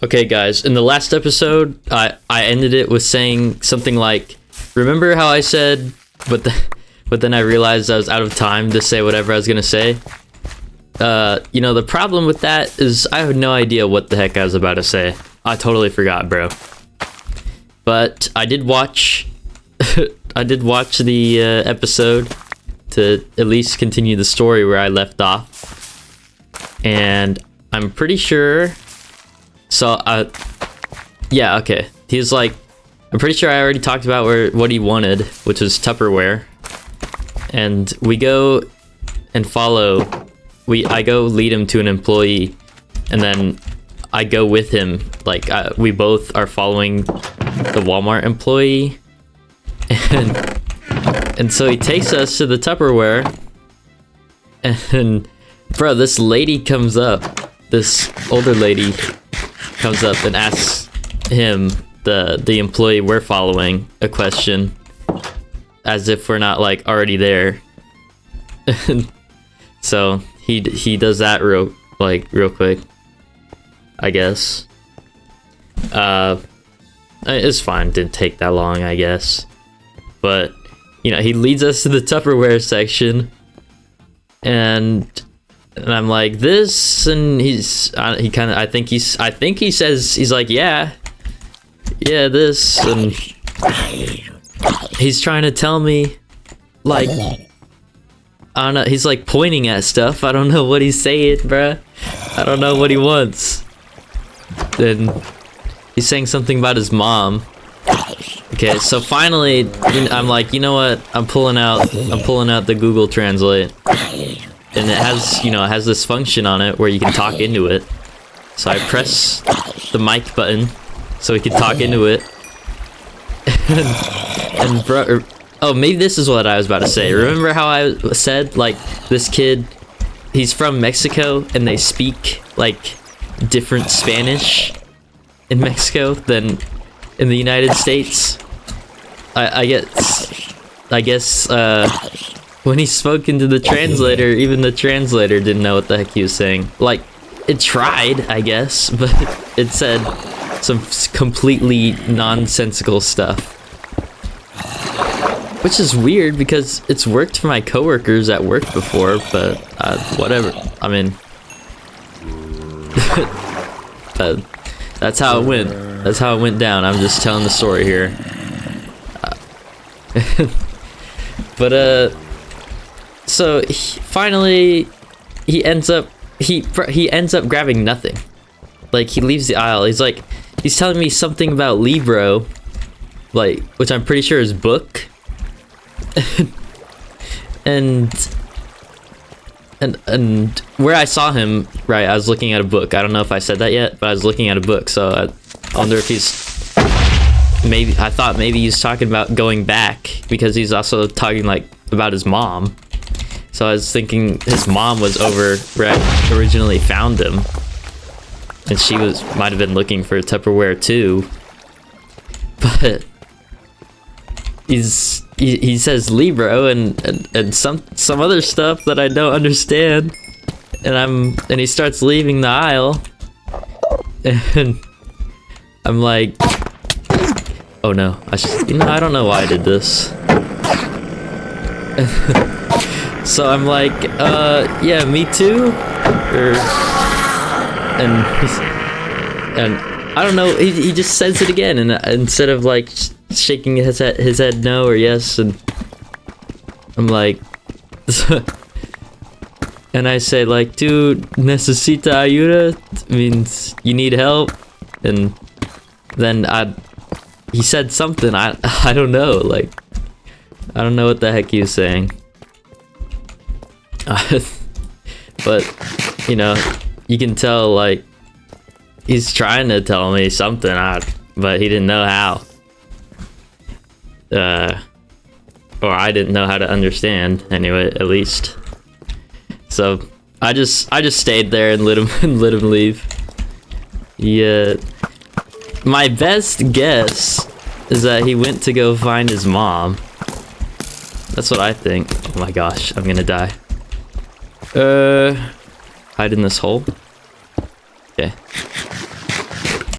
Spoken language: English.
Okay, guys, in the last episode, I ended it with saying something like, remember how I said, but then I realized I was out of time to say whatever I was gonna say? You know, the problem with that is I have no idea what the heck I was about to say. I totally forgot, bro. But I did watch, I did watch the episode to at least continue the story where I left off. And I'm pretty sure... So, yeah, okay. He's like, I'm pretty sure I already talked about what he wanted, which was Tupperware. And we go and follow, I go lead him to an employee, and then I go with him, like, we both are following the Walmart employee. And so he takes us to the Tupperware, and, bro, this lady comes up, this older lady comes up and asks him, the employee we're following, a question, as if we're not like already there. So he does that real quick, I guess. It's fine, didn't take that long, I guess. But you know, he leads us to the Tupperware section, and I'm like, this, and he kind of, I think he says, he's like, yeah, this, and he's trying to tell me, like, I don't know, he's like pointing at stuff. I don't know what he's saying, bruh. I don't know what he wants. Then he's saying something about his mom. Okay, so finally, I'm like, you know what? I'm pulling out the Google Translate. And it has, you know, it has this function on it where you can talk into it. So I press the mic button so we can talk into it. and bro, oh, maybe this is what I was about to say. Remember how I said, like, this kid, he's from Mexico and they speak, like, different Spanish in Mexico than in the United States? I guess, when he spoke into the translator, even the translator didn't know what the heck he was saying. Like, it tried, I guess, but it said some completely nonsensical stuff. Which is weird because it's worked for my coworkers at work before, but whatever. I mean, that's how it went. That's how it went down. I'm just telling the story here. But so finally he ends up grabbing nothing. Like, he leaves the aisle. He's telling me something about Libro, like, which I'm pretty sure is book. and where I saw him, right, I was looking at a book. I don't know if I said that yet, but I was looking at a book, so I wonder if I thought maybe he's talking about going back, because he's also talking, like, about his mom. So I was thinking his mom was over where I originally found him, and she might have been looking for Tupperware too. But he says Libro and some other stuff that I don't understand, and he starts leaving the aisle, and I'm like, oh no, I don't know why I did this. So I'm like, yeah, me too? And I don't know, he just says it again, and instead of like shaking his head no or yes, and I'm like, and I say like, dude, necesita ayuda, means you need help, and then he said something, I don't know, like, I don't know what the heck he was saying. But, you know, you can tell, like, he's trying to tell me something, but he didn't know how. Or I didn't know how to understand, anyway, at least. So, I just stayed there and let him leave. Yeah. My best guess is that he went to go find his mom. That's what I think. Oh my gosh, I'm gonna die. Hide in this hole. Okay.